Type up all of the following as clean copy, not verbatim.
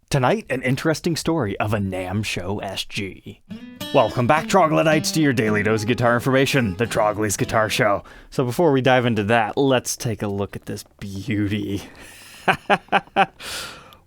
Tonight, an interesting story of a NAMM Show SG. Welcome back, Troglodytes, to your daily dose of guitar information, the Trogly's Guitar Show. So before we dive into that, let's take a look at this beauty.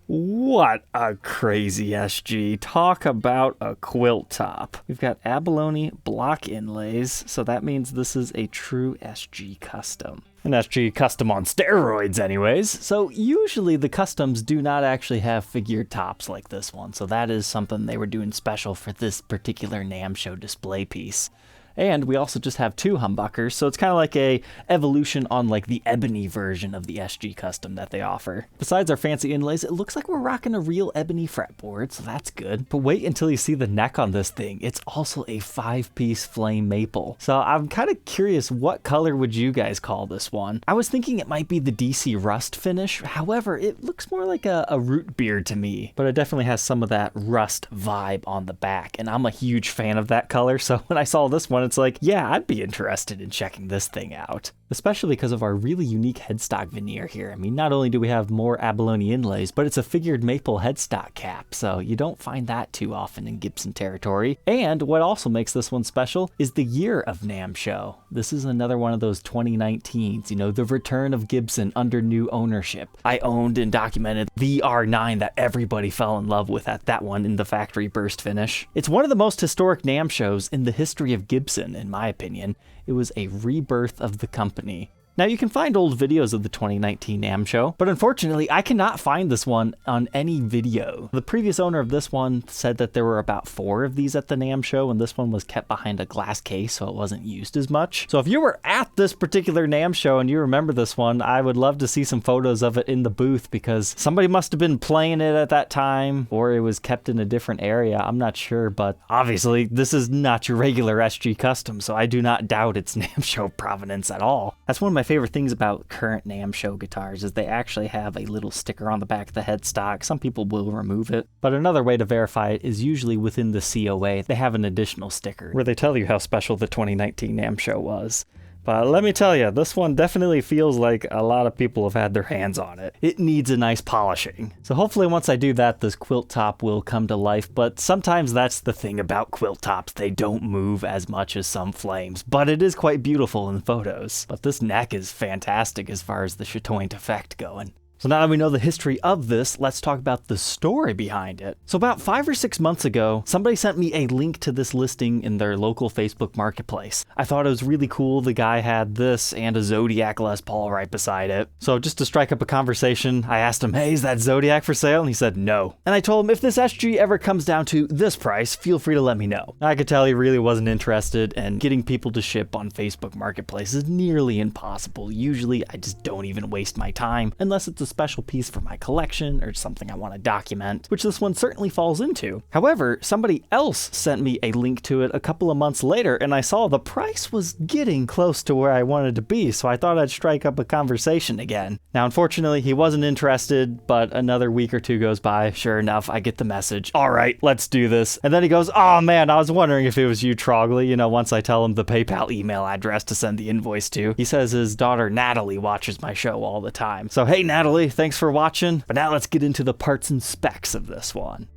What a crazy SG. Talk about a quilt top. We've got Abalone block inlays, so that means this is a true SG custom. An SG custom on steroids anyways, so usually the customs do not actually have figured tops like this one, so that is something they were doing special for this particular NAMM Show display piece. And we also just have two humbuckers, so it's kind of like a evolution on like the ebony version of the SG custom that they offer. Besides our fancy inlays, it looks like we're rocking a real ebony fretboard, so that's good. But wait until you see the neck on this thing. It's also a 5-piece flame maple. So I'm kind of curious, what color would you guys call this one? I was thinking it might be the DC rust finish. However, it looks more like a root beer to me, but it definitely has some of that rust vibe on the back. And I'm a huge fan of that color, so when I saw this one, it's like, yeah, I'd be interested in checking this thing out. Especially because of our really unique headstock veneer here. I mean, not only do we have more abalone inlays, but it's a figured maple headstock cap, so you don't find that too often in Gibson territory. And what also makes this one special is the year of NAMM Show. This is another one of those 2019s, you know, the return of Gibson under new ownership. I owned and documented the R9 that everybody fell in love with at that one in the factory burst finish. It's one of the most historic NAMM shows in the history of Gibson, in my opinion. It was a rebirth of the company. Now, you can find old videos of the 2019 NAMM Show, but unfortunately, I cannot find this one on any video. The previous owner of this one said that there were about 4 of these at the NAMM Show, and this one was kept behind a glass case, so it wasn't used as much. So if you were at this particular NAMM Show and you remember this one, I would love to see some photos of it in the booth, because somebody must have been playing it at that time, or it was kept in a different area. I'm not sure, but obviously, this is not your regular SG custom, so I do not doubt its NAMM Show provenance at all. That's one of my favorite things about current NAMM Show guitars is they actually have a little sticker on the back of the headstock. Some people will remove it, but another way to verify it is usually within the COA. They have an additional sticker where they tell you how special the 2019 NAMM Show was. But let me tell you, this one definitely feels like a lot of people have had their hands on it. It needs a nice polishing. So hopefully once I do that, this quilt top will come to life, but sometimes that's the thing about quilt tops. They don't move as much as some flames, but it is quite beautiful in photos. But this neck is fantastic as far as the chatoint effect going. So now that we know the history of this, let's talk about the story behind it. So about 5 or 6 months ago, somebody sent me a link to this listing in their local Facebook marketplace. I thought it was really cool. The guy had this and a Zodiac Les Paul right beside it. So just to strike up a conversation, I asked him, hey, is that Zodiac for sale? And he said no. And I told him, if this SG ever comes down to this price, feel free to let me know. I could tell he really wasn't interested, and getting people to ship on Facebook marketplace is nearly impossible. Usually I just don't even waste my time unless it's a special piece for my collection or something I want to document, which this one certainly falls into. However, somebody else sent me a link to it a couple of months later, and I saw the price was getting close to where I wanted to be, so I thought I'd strike up a conversation again. Now, unfortunately, he wasn't interested, but another week or two goes by. Sure enough, I get the message. All right, let's do this. And then he goes, oh man, I was wondering if it was you, Trogly. You know, once I tell him the PayPal email address to send the invoice to. He says his daughter Natalie watches my show all the time. So hey Natalie, thanks for watching. But now let's get into the parts and specs of this one.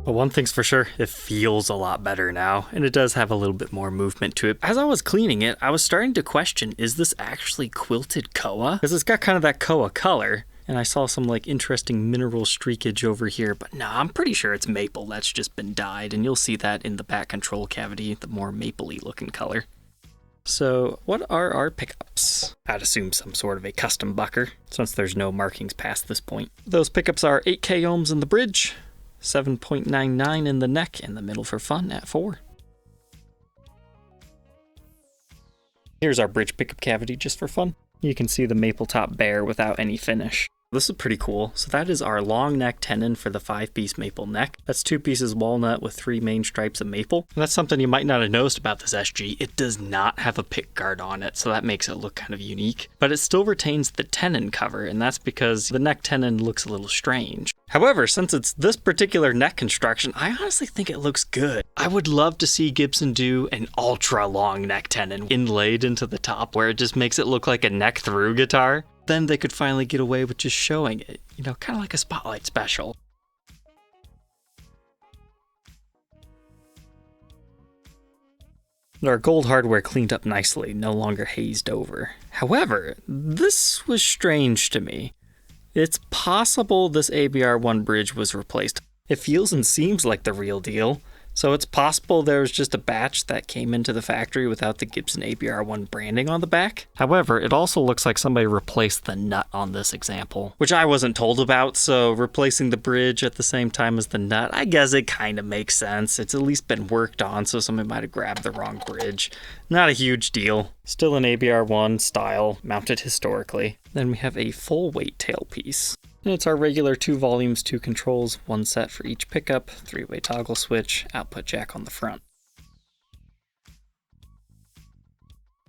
Well, one thing's for sure, it feels a lot better now, and it does have a little bit more movement to it. As I was cleaning it, I was starting to question, is this actually quilted koa? Because it's got kind of that koa color, and I saw some like interesting mineral streakage over here, but no, I'm pretty sure it's maple that's just been dyed, and you'll see that in the back control cavity, the more mapley looking color. So what are our pickups? I'd assume some sort of a custom bucker, since there's no markings past this point. Those pickups are 8K ohms in the bridge, 7.99 in the neck, and the middle for fun at 4. Here's our bridge pickup cavity just for fun. You can see the maple top bare without any finish. This is pretty cool. So that is our long neck tenon for the 5-piece maple neck. That's 2 pieces walnut with 3 main stripes of maple. And that's something you might not have noticed about this SG. It does not have a pick guard on it, so that makes it look kind of unique. But it still retains the tenon cover, and that's because the neck tenon looks a little strange. However, since it's this particular neck construction, I honestly think it looks good. I would love to see Gibson do an ultra long neck tenon inlaid into the top where it just makes it look like a neck through guitar. Then they could finally get away with just showing it, you know, kind of like a spotlight special. Our gold hardware cleaned up nicely, no longer hazed over. However, this was strange to me. It's possible this ABR1 bridge was replaced. It feels and seems like the real deal. So it's possible there was just a batch that came into the factory without the Gibson ABR1 branding on the back. However, it also looks like somebody replaced the nut on this example, which I wasn't told about, so replacing the bridge at the same time as the nut, I guess it kind of makes sense. It's at least been worked on, so somebody might have grabbed the wrong bridge. Not a huge deal. Still an ABR1 style, mounted historically. Then we have a full weight tailpiece. And it's our regular 2 volumes, 2 controls, 1 set for each pickup, 3-way toggle switch, output jack on the front.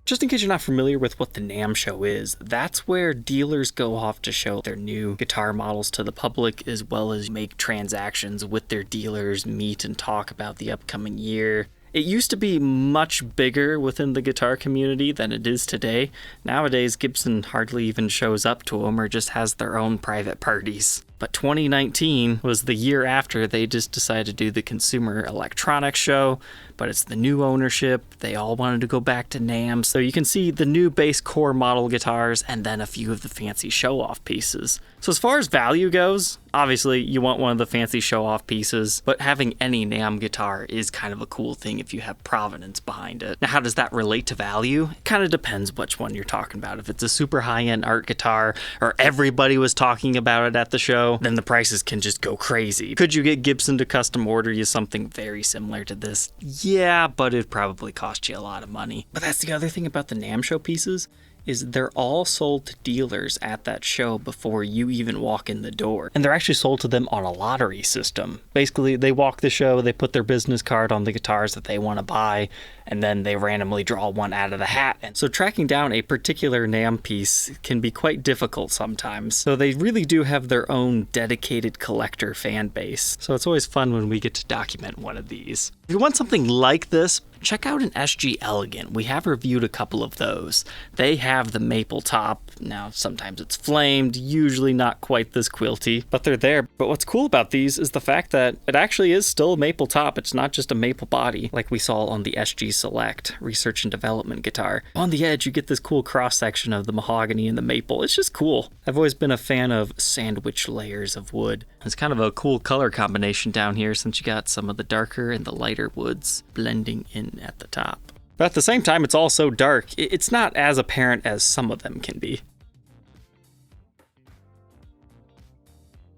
Just in case you're not familiar with what the NAMM Show is, that's where dealers go off to show their new guitar models to the public, as well as make transactions with their dealers, meet and talk about the upcoming year. It used to be much bigger within the guitar community than it is today. Nowadays, Gibson hardly even shows up to them or just has their own private parties. But 2019 was the year after they just decided to do the Consumer Electronics Show, but it's the new ownership. They all wanted to go back to NAMM, so you can see the new bass core model guitars and then a few of the fancy show-off pieces. So as far as value goes, obviously you want one of the fancy show-off pieces, but having any NAMM guitar is kind of a cool thing if you have provenance behind it. Now, how does that relate to value? It kind of depends which one you're talking about. If it's a super high-end art guitar, or everybody was talking about it at the show, then the prices can just go crazy. Could you get Gibson to custom order you something very similar to this? Yeah, but it'd probably cost you a lot of money. But that's the other thing about the NAMM Show pieces, is they're all sold to dealers at that show before you even walk in the door. And they're actually sold to them on a lottery system. Basically, they walk the show, they put their business card on the guitars that they want to buy, and then they randomly draw one out of the hat. And so tracking down a particular NAMM piece can be quite difficult sometimes. So they really do have their own dedicated collector fan base. So it's always fun when we get to document one of these. If you want something like this, check out an SG Elegant. We have reviewed a couple of those. They have the maple top. Now, sometimes it's flamed, usually not quite this quilty, but they're there. But what's cool about these is the fact that it actually is still a maple top. It's not just a maple body like we saw on the SG Select Research and Development guitar. On the edge, you get this cool cross-section of the mahogany and the maple. It's just cool. I've always been a fan of sandwich layers of wood. It's kind of a cool color combination down here since you got some of the darker and the lighter woods blending in at the top. But at the same time, it's all so dark, it's not as apparent as some of them can be.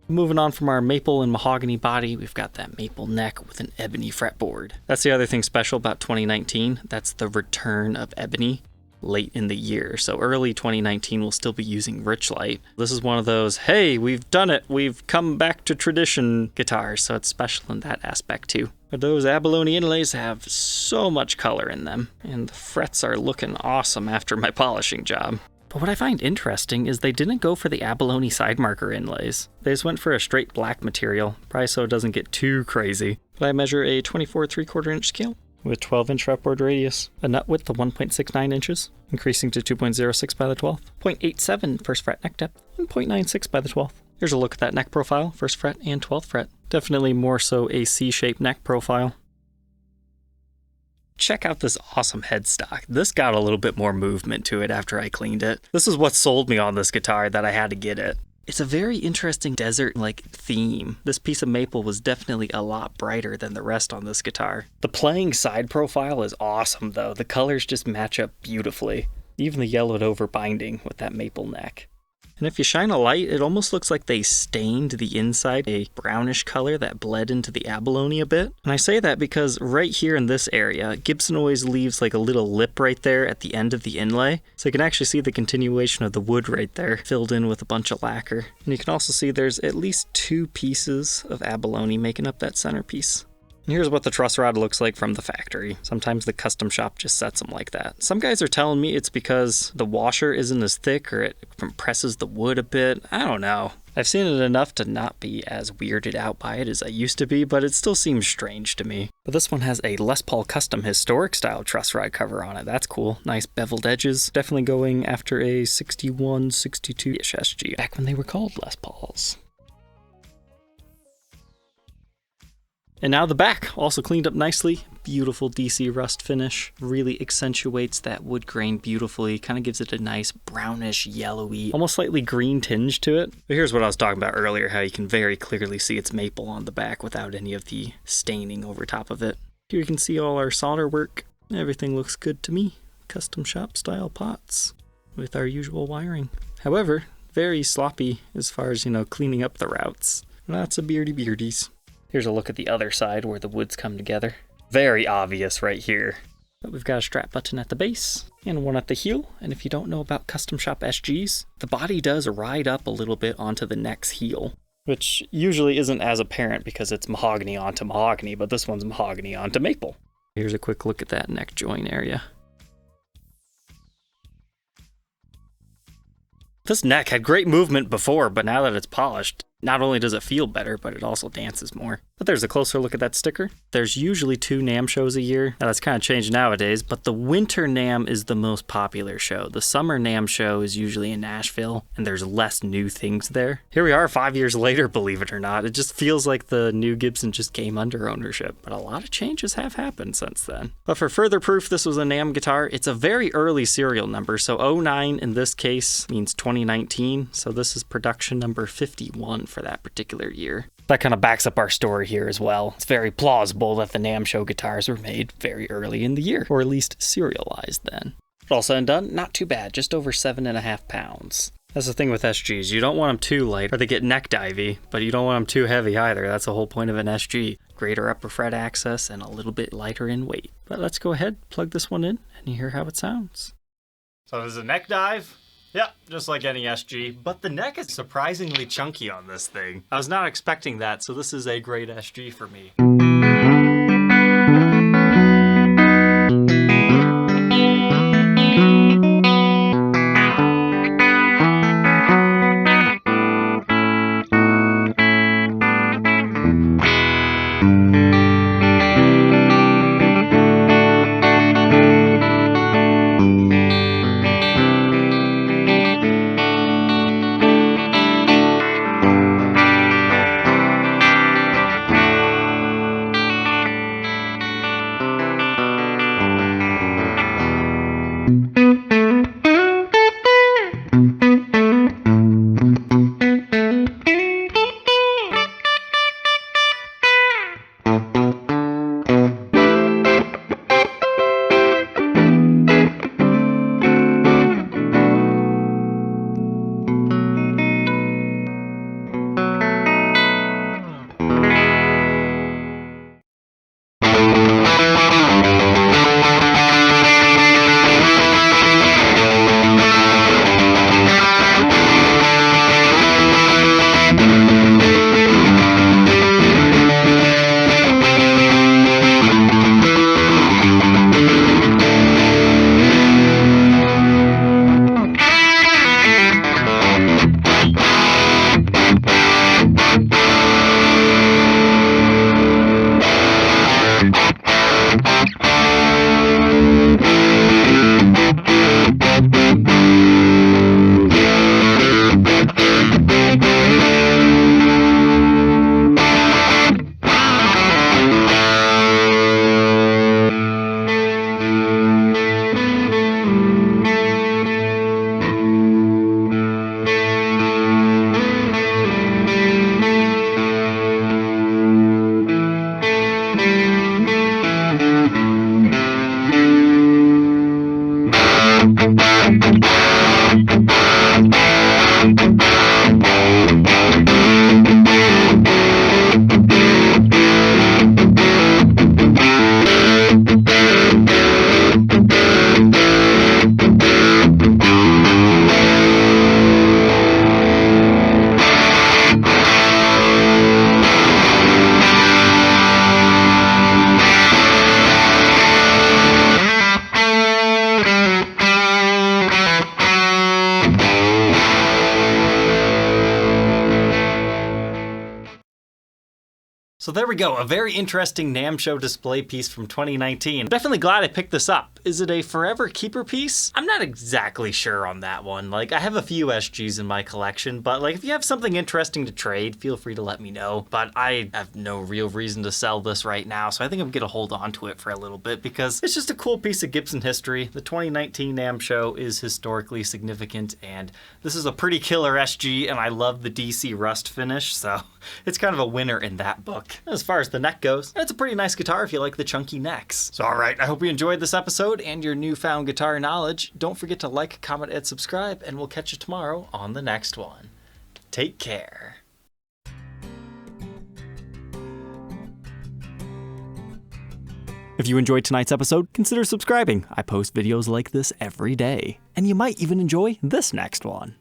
Moving on from our maple and mahogany body, we've got that maple neck with an ebony fretboard. That's the other thing special about 2019. That's the return of ebony late in the year. So early 2019 we'll still be using Richlight. This is one of those, hey, we've done it, we've come back to tradition guitars, so it's special in that aspect too. But those Abalone inlays have so much color in them, and the frets are looking awesome after my polishing job. But what I find interesting is they didn't go for the Abalone side marker inlays. They just went for a straight black material, probably so it doesn't get too crazy. But I measure a 24 3/4 inch scale with 12-inch fretboard radius, a nut width of 1.69 inches, increasing to 2.06 by the 12th, 0.87 first fret neck depth, and 0.96 by the 12th. Here's a look at that neck profile, 1st fret and 12th fret. Definitely more so a C-shaped neck profile. Check out this awesome headstock. This got a little bit more movement to it after I cleaned it. This is what sold me on this guitar, that I had to get it. It's a very interesting desert-like theme. This piece of maple was definitely a lot brighter than the rest on this guitar. The playing side profile is awesome though. The colors just match up beautifully. Even the yellowed over binding with that maple neck. And if you shine a light, it almost looks like they stained the inside a brownish color that bled into the abalone a bit. And I say that because right here in this area, Gibson always leaves like a little lip right there at the end of the inlay. So you can actually see the continuation of the wood right there, filled in with a bunch of lacquer. And you can also see there's at least 2 pieces of abalone making up that centerpiece. And here's what the truss rod looks like from the factory. Sometimes the custom shop just sets them like that. Some guys are telling me it's because the washer isn't as thick or it compresses the wood a bit. I don't know. I've seen it enough to not be as weirded out by it as I used to be, but it still seems strange to me. But this one has a Les Paul Custom historic style truss rod cover on it. That's cool. Nice beveled edges. Definitely going after a 61, 62-ish SG, back when they were called Les Pauls. And now the back, also cleaned up nicely. Beautiful DC rust finish. Really accentuates that wood grain beautifully. Kind of gives it a nice brownish, yellowy, almost slightly green tinge to it. But here's what I was talking about earlier, how you can very clearly see it's maple on the back without any of the staining over top of it. Here you can see all our solder work. Everything looks good to me. Custom shop style pots with our usual wiring. However, very sloppy as far as, cleaning up the routes. Lots of beardies. Here's a look at the other side where the woods come together. Very obvious right here. But we've got a strap button at the base and one at the heel. And if you don't know about custom shop SGs, the body does ride up a little bit onto the neck's heel, which usually isn't as apparent because it's mahogany onto mahogany, but this one's mahogany onto maple. Here's a quick look at that neck joint area. This neck had great movement before, but now that it's polished, not only does it feel better, but it also dances more. But there's a closer look at that sticker. There's usually 2 NAMM shows a year. Now that's kind of changed nowadays, but the winter NAMM is the most popular show. The summer NAMM show is usually in Nashville, and there's less new things there. Here we are 5 years later, believe it or not. It just feels like the new Gibson just came under ownership, but a lot of changes have happened since then. But for further proof this was a NAMM guitar, it's a very early serial number, so 09 in this case means 2019, so this is production number 51 for that particular year. That kind of backs up our story here as well. It's very plausible that the NAMM Show guitars were made very early in the year, or at least serialized then. But all said and done, not too bad, just over 7.5 pounds. That's the thing with SGs, you don't want them too light or they get neck divey, but you don't want them too heavy either. That's the whole point of an SG. Greater upper fret access and a little bit lighter in weight. But let's go ahead, plug this one in, and you hear how it sounds. So there's a neck dive. Yep, just like any SG, but the neck is surprisingly chunky on this thing. I was not expecting that, so this is a great SG for me. So there we go, a very interesting NAMM Show display piece from 2019. I'm definitely glad I picked this up. Is it a forever keeper piece? I'm not exactly sure on that one. Like, I have a few SGs in my collection, but like, if you have something interesting to trade, feel free to let me know. But I have no real reason to sell this right now, so I think I'm gonna hold on to it for a little bit because it's just a cool piece of Gibson history. The 2019 NAMM Show is historically significant, and this is a pretty killer SG, and I love the DC rust finish, so it's kind of a winner in that book. As far as the neck goes, it's a pretty nice guitar if you like the chunky necks. So alright, I hope you enjoyed this episode and your newfound guitar knowledge. Don't forget to like, comment, and subscribe, and we'll catch you tomorrow on the next one. Take care. If you enjoyed tonight's episode, consider subscribing. I post videos like this every day. And you might even enjoy this next one.